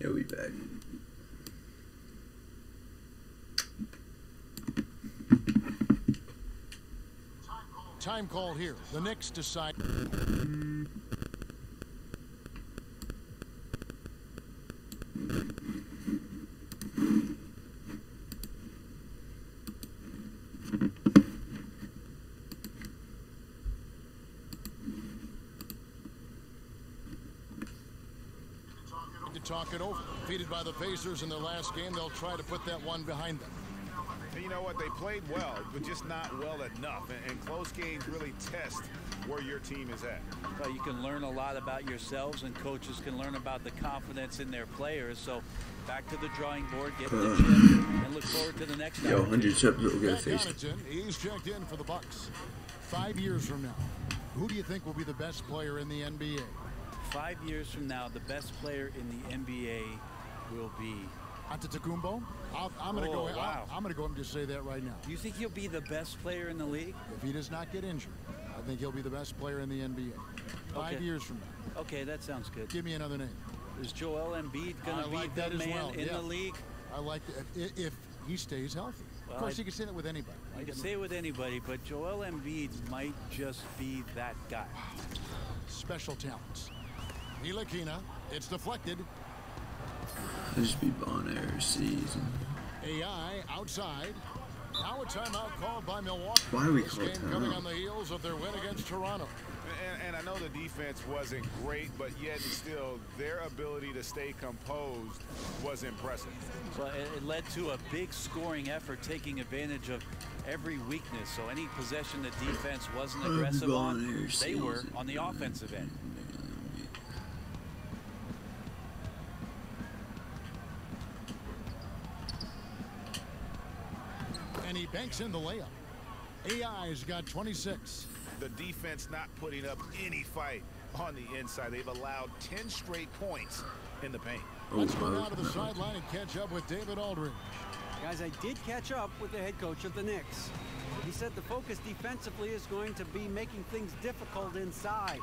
Yeah, we back. Time call here. The Knicks decide. To talk it over. Defeated by the Pacers in their last game, they'll try to put that one behind them. You know what? They played well, but just not well enough. And close games really test where your team is at. Well, you can learn a lot about yourselves, and coaches can learn about the confidence in their players. So back to the drawing board, get the chip, and look forward to the next time. 100 chips will get a face. He's checked in for the Bucks. 5 years from now, who do you think will be the best player in the NBA? 5 years from now, the best player in the NBA will be Antetokounmpo? I'm going to go. Wow. I'm going to go and just say that right now. You think he'll be the best player in the league? If he does not get injured, I think he'll be the best player in the NBA. 5 years from now. Okay, that sounds good. Give me another name. Is Joel Embiid going to be the man in the league? I like that if he stays healthy. Well, of course, you can say that with anybody. Right? You can say it with anybody, but Joel Embiid might just be that guy. Special talents. Ntilikina, it's deflected. Just be Bon Air season. AI outside. Now a timeout called by Milwaukee. Why are we this called game coming timeout? on the heels of their win against Toronto. And I know the defense wasn't great, but yet and still, their ability to stay composed was impressive. Well, it led to a big scoring effort, taking advantage of every weakness. So any possession the defense wasn't aggressive on, they were on the offensive end. And he banks in the layup. AI's got 26. The defense not putting up any fight on the inside. They've allowed 10 straight points in the paint. Let's go down to the sideline and catch up with David Aldridge. Guys, I did catch up with the head coach of the Knicks. He said the focus defensively is going to be making things difficult inside.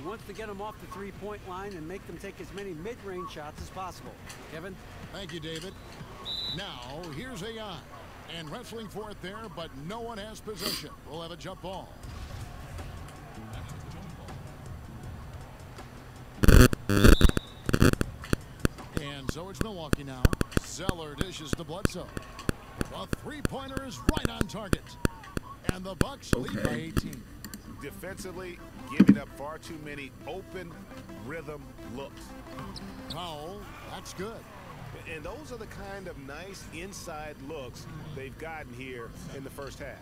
He wants to get them off the three-point line and make them take as many mid-range shots as possible. Kevin? Thank you, David. Now, here's AI. And wrestling for it there, but no one has possession. We'll have a jump ball. And so it's Milwaukee now. Zeller dishes to Bledsoe. The three-pointer is right on target. And the Bucks lead by 18. Defensively, giving up far too many open rhythm looks. Powell, that's good. And those are the kind of nice inside looks they've gotten here in the first half.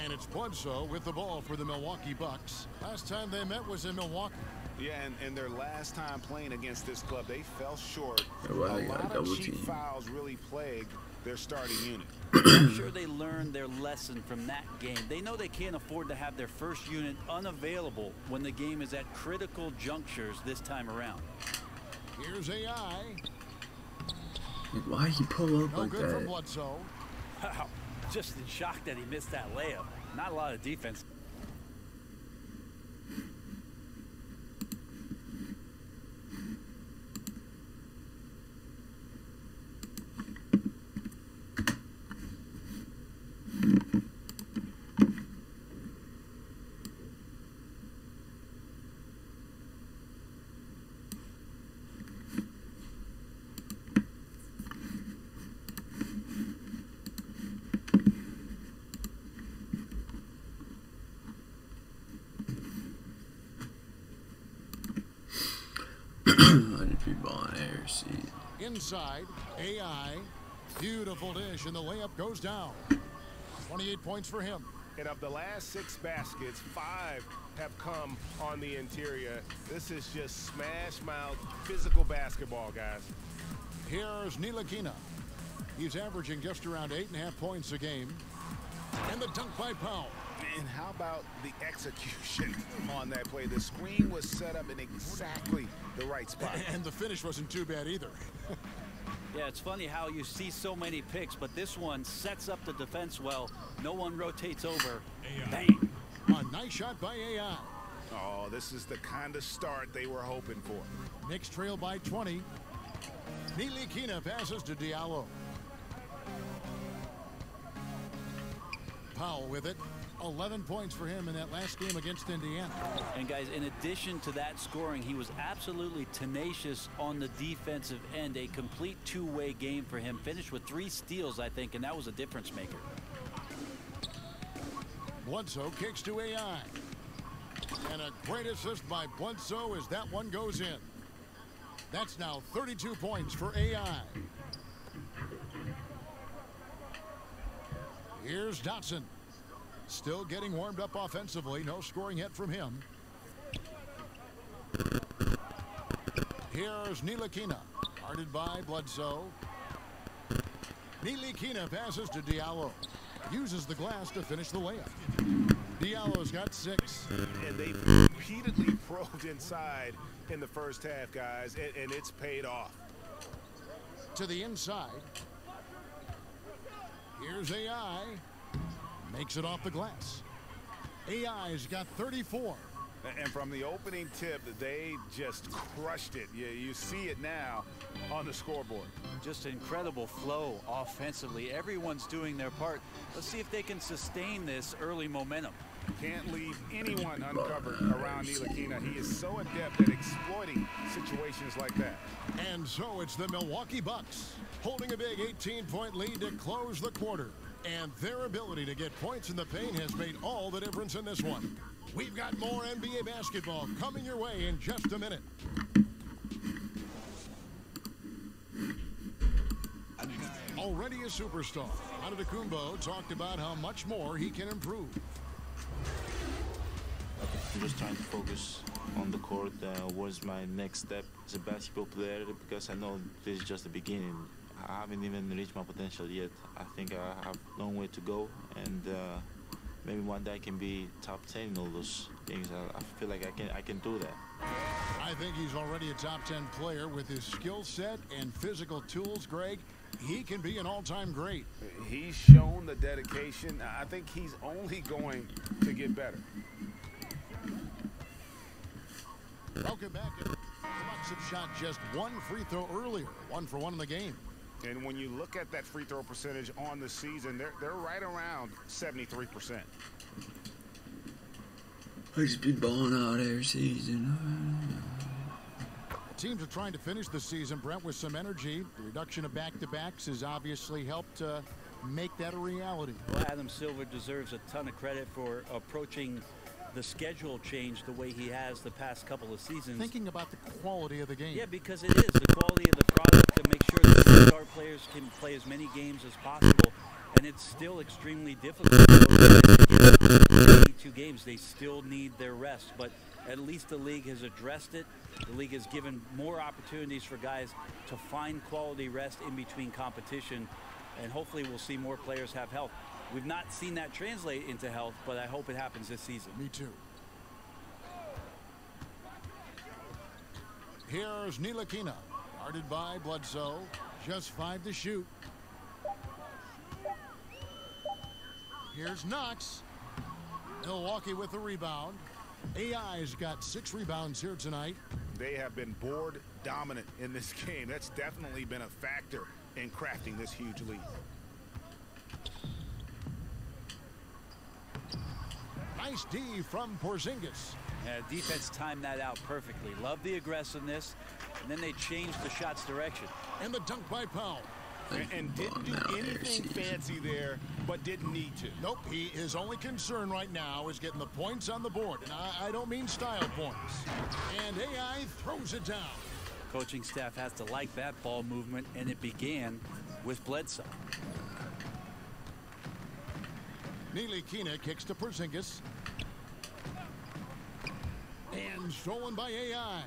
And it's Bledsoe with the ball for the Milwaukee Bucks. Last time they met was in Milwaukee. Yeah, and their last time playing against this club, they fell short. Yeah, well, a lot of cheap team. fouls really plagued their starting unit. I'm sure they learned their lesson from that game. They know they can't afford to have their first unit unavailable when the game is at critical junctures this time around. Here's AI. Why he pull up No like good that? for Bledsoe. Wow, just in shock that he missed that layup. Not a lot of defense. Inside, AI. Beautiful dish, and the layup goes down. 28 points for him. And of the last 6 baskets, 5 have come on the interior. This is just smash mouth physical basketball, guys. Here's Ntilikina. He's averaging just around 8.5 points a game. And the dunk by Powell. And how about the execution on that play? The screen was set up in exactly the right spot. And the finish wasn't too bad either. Yeah, it's funny how you see so many picks, but this one sets up the defense well. No one rotates over. Bang. A nice shot by AI. Oh, this is the kind of start they were hoping for. Knicks trail by 20. Ntilikina passes to Diallo. Powell with it. 11 points for him in that last game against Indiana. And guys, in addition to that scoring, he was absolutely tenacious on the defensive end. A complete two-way game for him. Finished with 3 steals, I think, and that was a difference maker. Bledsoe kicks to AI. And a great assist by Bledsoe as that one goes in. That's now 32 points for AI. Here's Dotson. Still getting warmed up offensively. No scoring yet from him. Here's Ntilikina. Guarded by Bledsoe. Ntilikina passes to Diallo. Uses the glass to finish the layup. Diallo's got 6. And they repeatedly probed inside in the first half, guys, and it's paid off. To the inside. Here's AI. Makes it off the glass. AI's got 34. And from the opening tip, they just crushed it. You see it now on the scoreboard. Just incredible flow offensively. Everyone's doing their part. Let's see if they can sustain this early momentum. Can't leave anyone uncovered around Ntilikina. He is so adept at exploiting situations like that. And so it's the Milwaukee Bucks holding a big 18-point lead to close the quarter. And their ability to get points in the paint has made all the difference in this one. We've got more NBA basketball coming your way in just a minute. Already a superstar, Antetokounmpo talked about how much more he can improve. I'm just trying to focus on the court. What's my next step as a basketball player? Because I know this is just the beginning. I haven't even reached my potential yet. I think I have a long way to go, and maybe one day I can be top 10 in all those things. I feel like I can do that. I think he's already a top 10 player with his skill set and physical tools, Greg. He can be an all-time great. He's shown the dedication. I think he's only going to get better. Welcome back. The Bucks have shot just 1 free throw earlier, 1 for 1 in the game. And when you look at that free throw percentage on the season, they're right around 73%. I just be balling out every season. Teams are trying to finish the season, Brent, with some energy. The reduction of back-to-backs has obviously helped make that a reality. Well, Adam Silver deserves a ton of credit for approaching the schedule change the way he has the past couple of seasons. Thinking about the quality of the game. Yeah, because it is the quality of the product to make sure that the star players can play as many games as possible. And it's still extremely difficult. 82 games, they still need their rest. But at least the league has addressed it. The league has given more opportunities for guys to find quality rest in between competition. And hopefully we'll see more players have health. We've not seen that translate into health, but I hope it happens this season. Me too. Here's Ntilikina, guarded by Bledsoe. Just 5 to shoot. Here's Knox. Milwaukee with the rebound. AI's got 6 rebounds here tonight. They have been board dominant in this game. That's definitely been a factor in crafting this huge lead. Nice D from Porzingis. Yeah, defense timed that out perfectly. Love the aggressiveness, and then they changed the shot's direction. And the dunk by Powell. And didn't do anything fancy there, but didn't need to. Nope, his only concern right now is getting the points on the board. And I don't mean style points. And AI throws it down. Coaching staff has to like that ball movement, and it began with Bledsoe. Ntilikina kicks to Porzingis. And stolen by AI.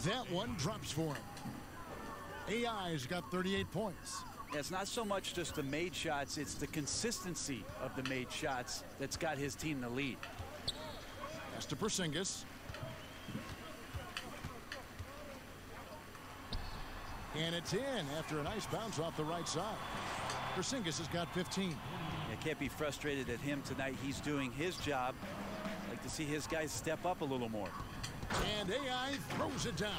That one drops for him. AI's got 38 points. It's not so much just the made shots, it's the consistency of the made shots that's got his team in the lead. That's to Porzingis. And it's in after a nice bounce off the right side. Porzingis has got 15. Yeah, can't be frustrated at him tonight. He's doing his job. I'd like to see his guys step up a little more. And AI throws it down.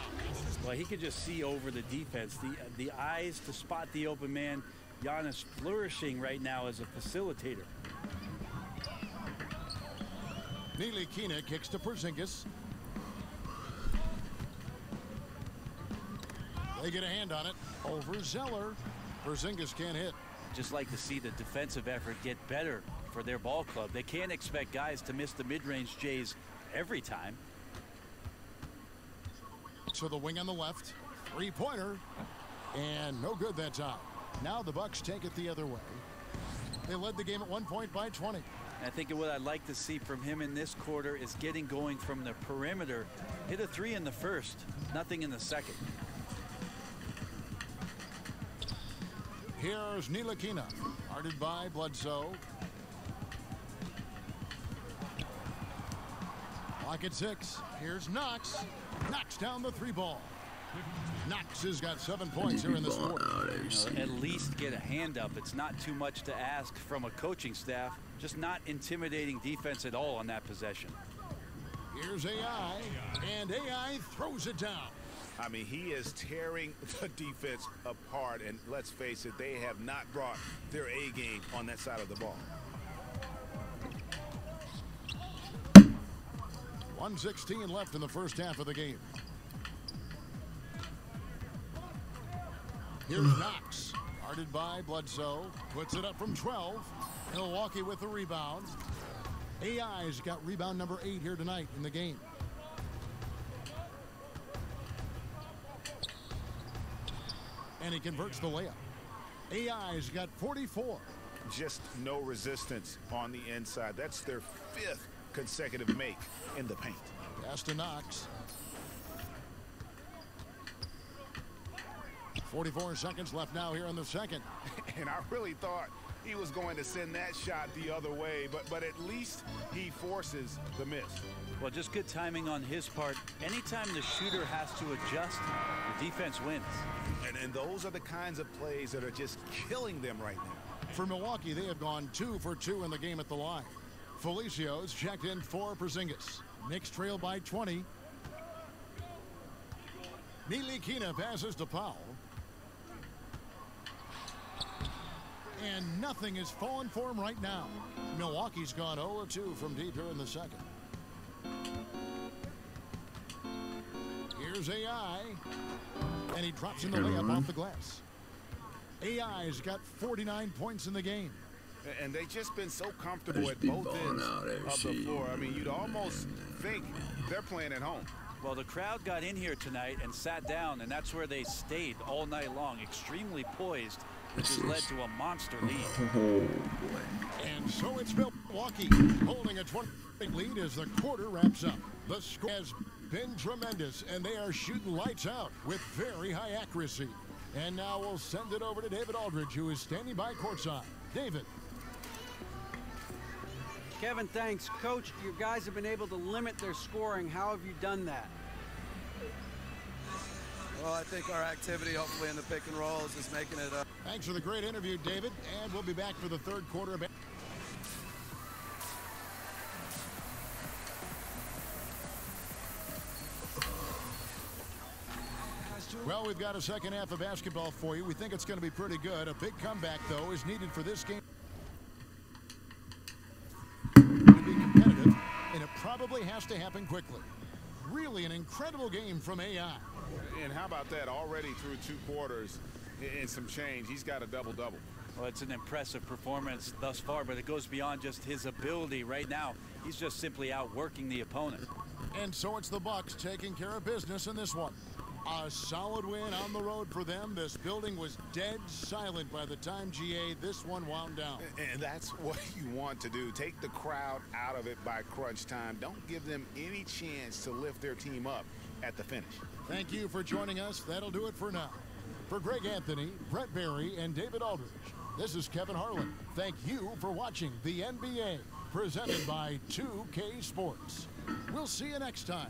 Well, he could just see over the defense. The eyes to spot the open man. Giannis flourishing right now as a facilitator. Ntilikina kicks to Porzingis. They get a hand on it. Over Zeller. Porzingis can't hit. Just like to see the defensive effort get better for their ball club. They can't expect guys to miss the mid-range Jays every time. So the wing on the left. Three-pointer. And no good that time. Now the Bucks take it the other way. They led the game at 1 point by 20. I think what I'd like to see from him in this quarter is getting going from the perimeter. Hit a three in the first, nothing in the second. Here's Ntilikina, guarded by Bledsoe. Lock at 6. Here's Knox. Knocks down the 3-ball. Knox has got 7 points here in this quarter. At least get a hand up. It's not too much to ask from a coaching staff. Just not intimidating defense at all on that possession. Here's AI, and AI throws it down. I mean, he is tearing the defense apart, and let's face it, they have not brought their A game on that side of the ball. 1:16 left in the first half of the game. Here's Knox, guarded by Bledsoe, puts it up from 12. Milwaukee with the rebound. AI's got rebound number 8 here tonight in the game. And he converts the layup. AI's got 44. Just no resistance on the inside. That's their 5th consecutive make in the paint. Pass to Knox. 44 seconds left now here in the second. And I really thought he was going to send that shot the other way, but at least he forces the miss. Well, just good timing on his part. Anytime the shooter has to adjust, the defense wins. And those are the kinds of plays that are just killing them right now. For Milwaukee, they have gone 2 for 2 in the game at the line. Felicia's checked in for Porzingis. Knicks trail by 20. Ntilikina passes to Powell. And nothing is falling for him right now. Milwaukee's gone 0-2 from deep here in the second. Here's AI. And he drops in the layup off the glass. AI's got 49 points in the game. And they've just been so comfortable at both ends of the floor. I mean, you'd almost think they're playing at home. Well, the crowd got in here tonight and sat down, and that's where they stayed all night long, extremely poised, which has led to a monster lead. Oh, boy. And so it's Milwaukee holding a 20-point lead as the quarter wraps up. The score has been tremendous, and they are shooting lights out with very high accuracy. And now we'll send it over to David Aldridge, who is standing by courtside. David. Kevin, thanks. Coach, your guys have been able to limit their scoring. How have you done that? Well, I think our activity, hopefully in the pick and roll, is just making it up. Thanks for the great interview, David. And we'll be back for the third quarter. Well, we've got a second half of basketball for you. We think it's going to be pretty good. A big comeback, though, is needed for this game to be competitive, and it probably has to happen quickly. Really an incredible game from AI. And how about that? Already through 2 quarters and some change. He's got a double-double. Well, it's an impressive performance thus far, but it goes beyond just his ability. Right now, he's just simply outworking the opponent. And so it's the Bucks taking care of business in this one. A solid win on the road for them. This building was dead silent by the time GA this one wound down. And that's what you want to do. Take the crowd out of it by crunch time. Don't give them any chance to lift their team up at the finish. Thank you for joining us. That'll do it for now. For Greg Anthony, Brett Barry, and David Aldridge, this is Kevin Harlan. Thank you for watching the NBA, presented by 2K Sports. We'll see you next time.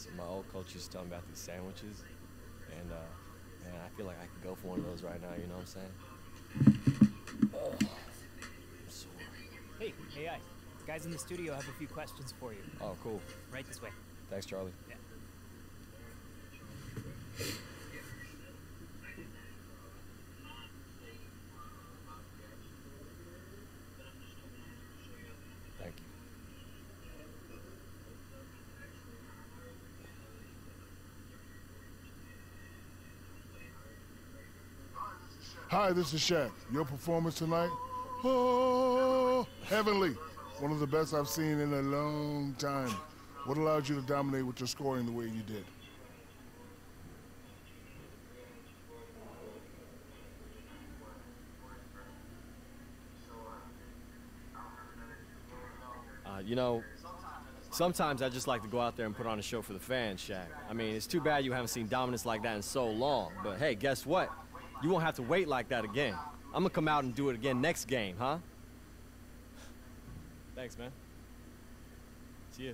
So my old coach used to tell me about these sandwiches, and man, I feel like I could go for one of those right now. You know what I'm saying? Oh, I'm sore. Hey, AI. The guys in the studio have a few questions for you. Oh, cool. Right this way. Thanks, Charlie. Yeah. Thank you. Hi, this is Shaq. Your performance tonight? Oh, heavenly. One of the best I've seen in a long time. What allowed you to dominate with your scoring the way you did? You know, sometimes I just like to go out there and put on a show for the fans, Shaq. I mean, it's too bad you haven't seen dominance like that in so long. But hey, guess what? You won't have to wait like that again. I'm gonna come out and do it again next game, huh? Thanks, man. See ya.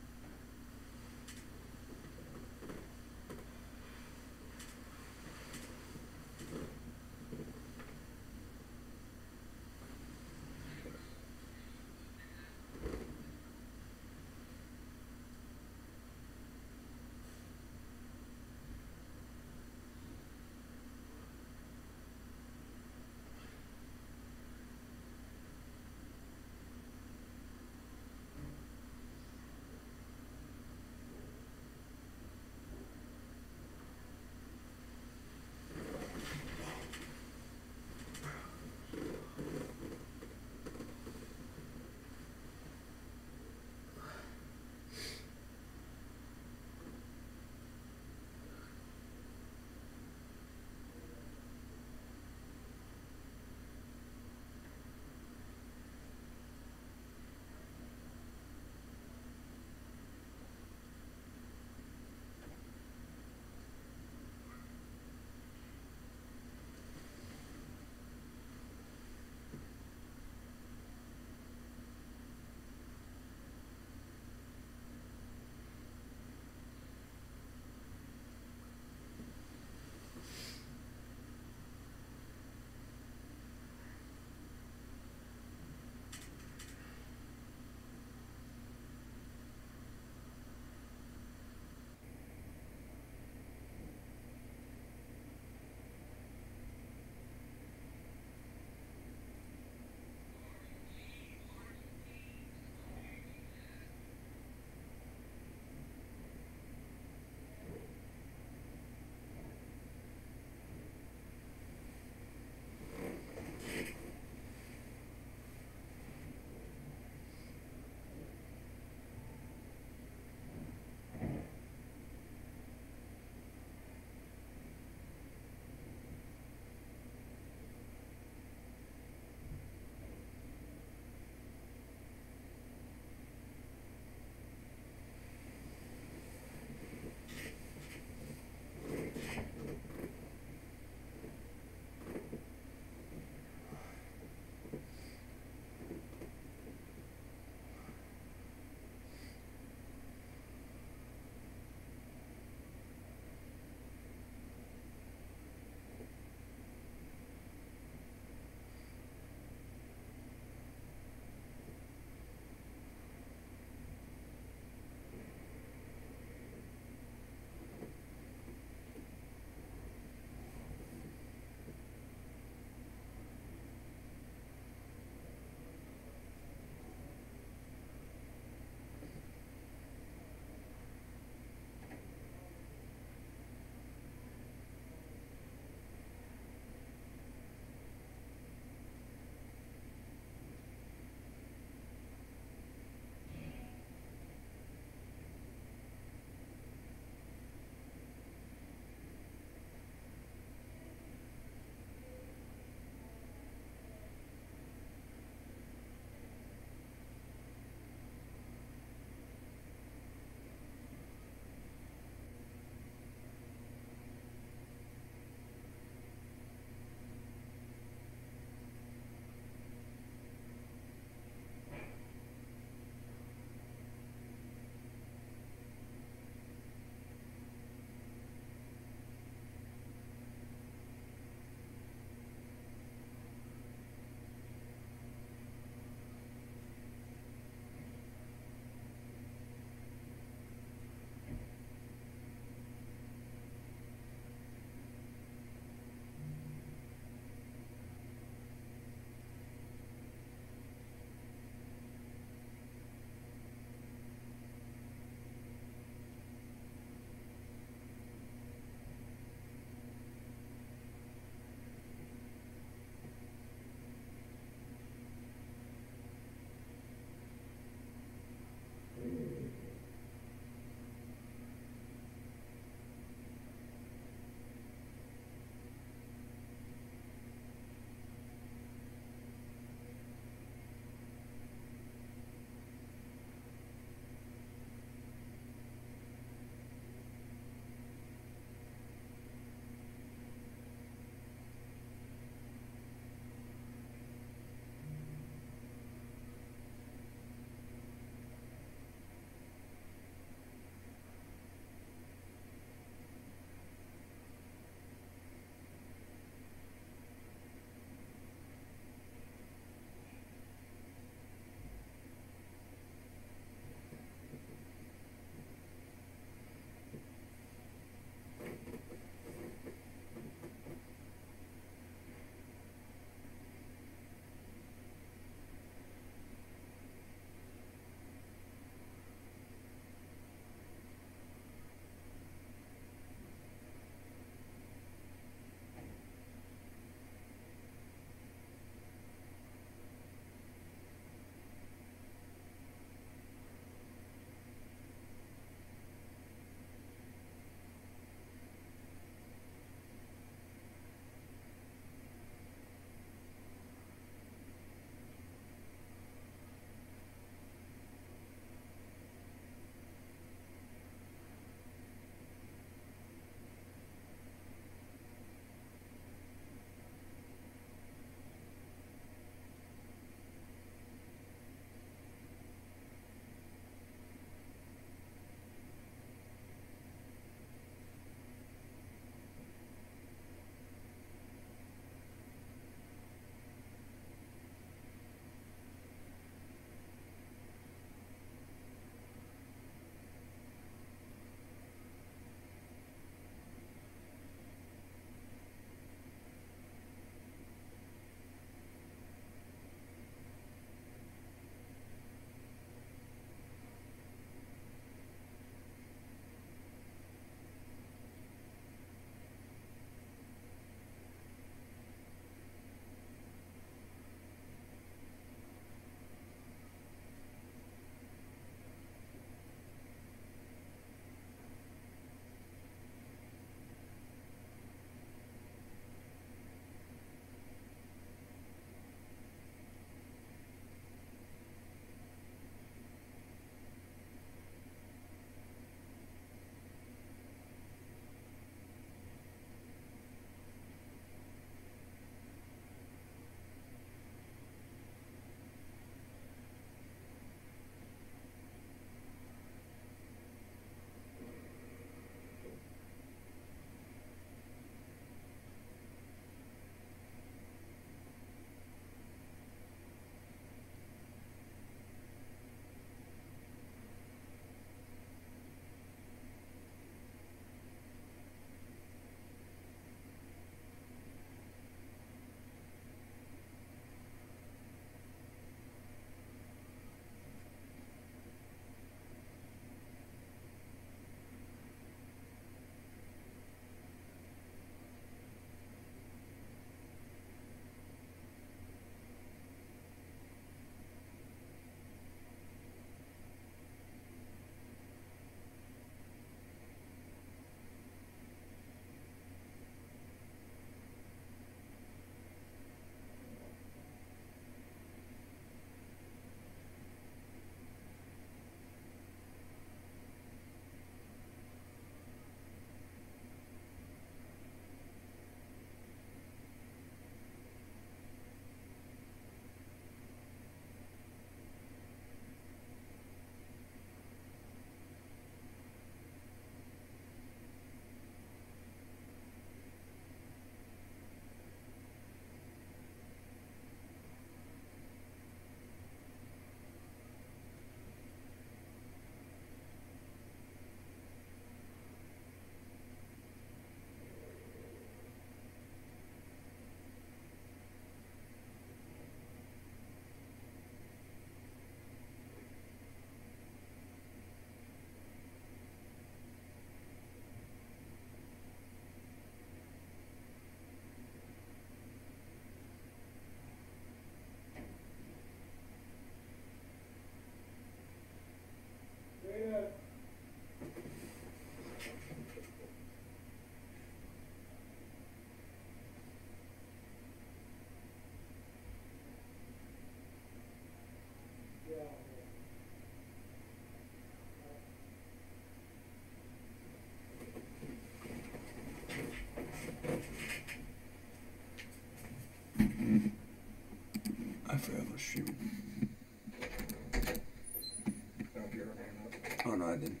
Oh, no, I didn't.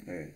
All right.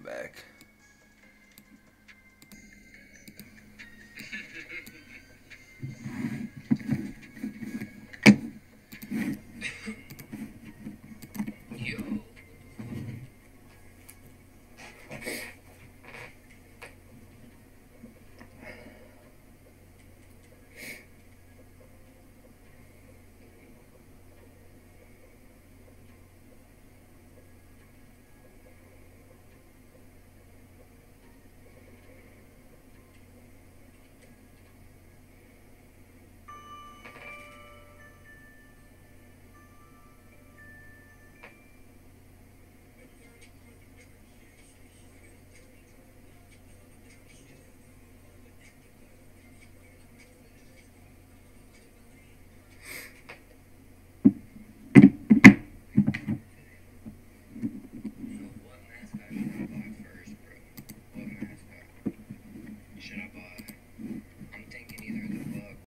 back.